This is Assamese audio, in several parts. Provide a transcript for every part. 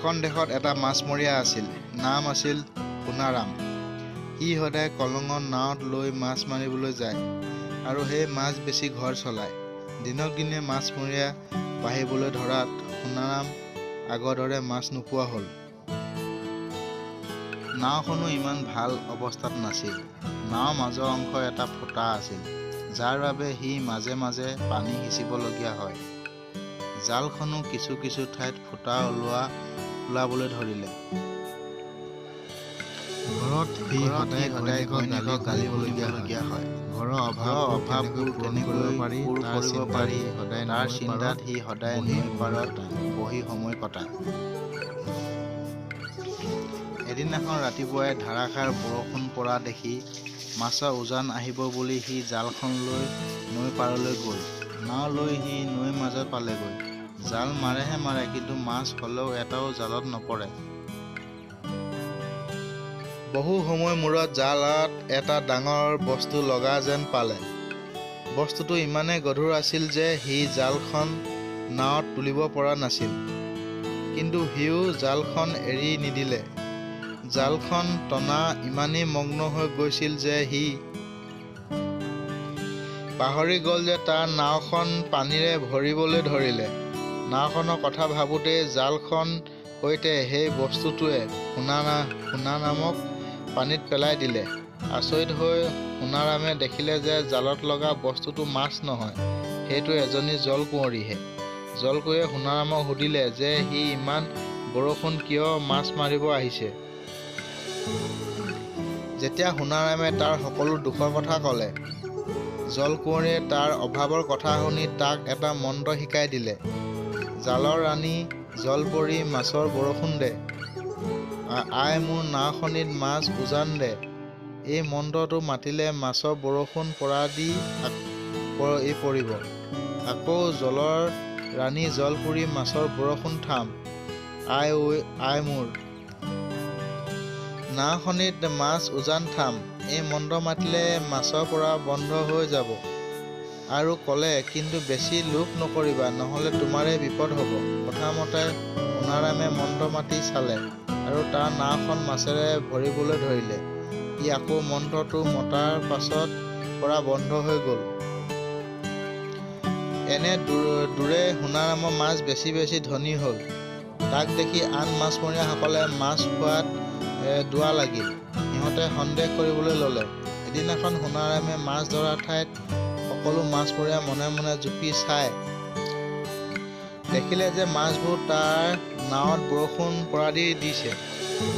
এখন দেশত এটা মাছমৰীয়া আছিল। নাম আছিল সোণাৰাম। সি সদায় কলঙত নাৱত লৈ মাছ মাৰিবলৈ যায় আৰু সেই মাছ বেছি ঘৰ চলায়। দিনক দিনে মাছমৰীয়া বাঢ়িবলৈ ধৰাত সোণাৰাম আগৰ দৰে মাছ নোপোৱা হ'ল। নাওখনো ইমান ভাল অৱস্থাত নাছিল। নাওৰ মাজৰ অংশ এটা ফুটা আছিল, যাৰ বাবে সি মাজে মাজে পানী সিঁচিবলগীয়া হয়। জালখনো কিছু কিছু ঠাইত ফুটা ওলাবলৈ ধৰিলে। ঘৰত সি সদায় ঘৈণীয়েকক গালি শুনিবলগীয়া হয়। ঘৰৰ অভাৱবোৰ কেনেকৈ পূৰ কৰিব পাৰি তাৰ চিন্তাত সি সদায় নৈ পাৰত বহি সময় কটায়। এদিনাখন ৰাতিপুৱাই ধাৰাসাৰ বৰষুণ পৰা দেখি মাছৰ উজান আহিব বুলি সি জালখন লৈ নৈ পাৰলৈ গ'ল। নাও লৈ সি নৈৰ মাজত পালেগৈ। জাল মাৰেহে মাৰে, কিন্তু মাছ হ'লেও এটাও জালত নপৰে। বহু সময় মূৰত জালত এটা ডাঙৰ বস্তু লগা যেন পালে। বস্তুটো ইমানেই গধুৰ আছিল যে সি জালখন নাৱত তুলিব পৰা নাছিল। কিন্তু সিও জালখন এৰি নিদিলে। জালখন টনা ইমানেই মগ্ন হৈ গৈছিল যে সি পাহৰি গ'ল যে তাৰ নাওখন পানীৰে ভৰিবলৈ ধৰিলে। নাওখনৰ কথা ভাবোতেই জালখন সৈতে সেই বস্তুটোৱে সোণাৰামক পানীত পেলাই দিলে। আচৰিত হৈ সোণাৰামে দেখিলে যে জালত লগা বস্তুটো মাছ নহয়, সেইটো এজনী জলকুঁৱৰীহে। জলকুঁৱৰীয়ে সোণাৰামক সুধিলে যে সি ইমান বৰষুণ কিয় মাছ মাৰিব আহিছে। যেতিয়া সোণাৰামে তাৰ সকলো দুখৰ কথা ক'লে, জলকুঁৱৰীয়ে তাৰ অভাৱৰ কথা শুনি তাক এটা মন্ত্ৰ শিকাই দিলে। জালৰ ৰাণী জলপৰী মাছৰ বৰষুণ দে, আই মোৰ নাওখনিত মাছ উজান দে। এই মন্ত্ৰটো মাতিলে মাছৰ বৰষুণ পৰিব। আকৌ জলৰ ৰাণী জলপৰী মাছৰ বৰষুণ থাম, আই ঐ আই মোৰ নাওখনিত মাছ উজান থাম। এই মন্ত্ৰ মাতিলে মাছৰ পৰা বন্ধ হৈ যাব। আৰু ক'লে, কিন্তু বেছি লোভ নকৰিবা, নহ'লে তোমাৰেই বিপদ হ'ব। কথামতে সোণাৰামে মন্ত্ৰ মাতি চালে আৰু তাৰ নাওখন মাছেৰে ভৰিবলৈ ধৰিলে। ই আকৌ মন্ত্ৰটো মতাৰ পাছত পৰা বন্ধ হৈ গ'ল। এনে দূৰে সোণাৰামৰ মাছ বেছি বেছি ধনী হ'ল। তাক দেখি আন মাছমৰীয়াসকলে মাছ খোৱাত দোৱা লাগিল। সিহঁতে সন্দেহ কৰিবলৈ ল'লে। এদিনাখন সোণাৰামে মাছ ধৰা ঠাইত সকলো মাছমৰীয়া মনে মনে জুপি চাই দেখিলে যে মাছবোৰ তাৰ নাৱত বৰষুণ পৰা দিছে।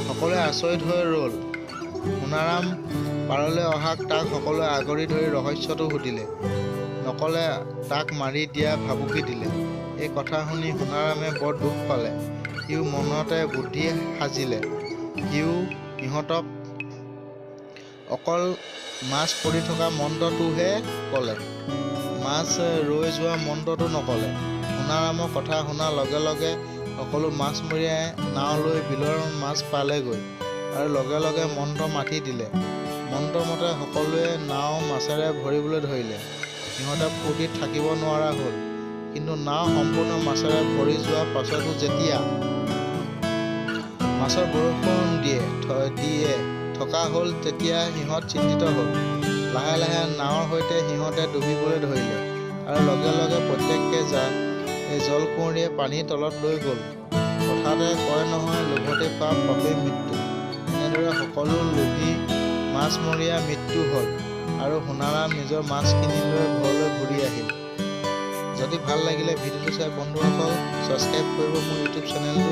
সকলোৱে আচৰিত হৈ ৰ'ল। সোণাৰাম পাৰলৈ অহাক তাক সকলোৱে আগুৰি ধৰি ৰহস্যটো সুধিলে। নক'লে তাক মাৰি দিয়া ভাবুকি দিলে। এই কথা শুনি সোণাৰামে বৰ দুখ পালে। সিও মনতে বুদ্ধি সাজিলে। সিও সিহঁতক অকল মাছ পৰি থকা মন্ত্ৰটোহে ক'লে, মাছ ৰৈ যোৱা মন্ত্ৰটো নক'লে। সোণাৰামৰ কথা শুনাৰ লগে লগে সকলো মাছমৰীয়াই নাও লৈ বিলৰ মাছ পালেগৈ আৰু লগে লগে মন্ত্ৰ মাতি দিলে। মন্ত্ৰমতে সকলোৱে নাও মাছেৰে ভৰিবলৈ ধৰিলে। সিহঁতে ফূৰ্তিত থাকিব নোৱাৰা হ'ল। কিন্তু নাও সম্পূৰ্ণ মাছেৰে ভৰি যোৱাৰ পাছতো যেতিয়া মাছৰ বৰষুণ দিয়ে থকা হ'ল, তেতিয়া সিহঁত চিন্তিত হ'ল। লাহে লাহে নাৱৰ সৈতে সিহঁতে ডুবিবলৈ ধৰিলে আৰু লগে লগে প্ৰত্যেককে জলকুঁৱৰীয়ে পানীৰ তলত লৈ গ'ল। কথাতে কয় নহয়, লোভতে পাপ পাপেই মৃত্যু। এনেদৰে সকলো লোভী মাছমৰীয়াৰ মৃত্যু হ'ল আৰু সোণাৰাম নিজৰ মাছখিনি লৈ ঘৰলৈ ঘূৰি আহিল। যদি ভাল লাগিলে ভিডিঅ'টো চাই বন্ধুসকল ছাবস্ক্ৰাইব কৰিব মোৰ ইউটিউব চেনেলটো।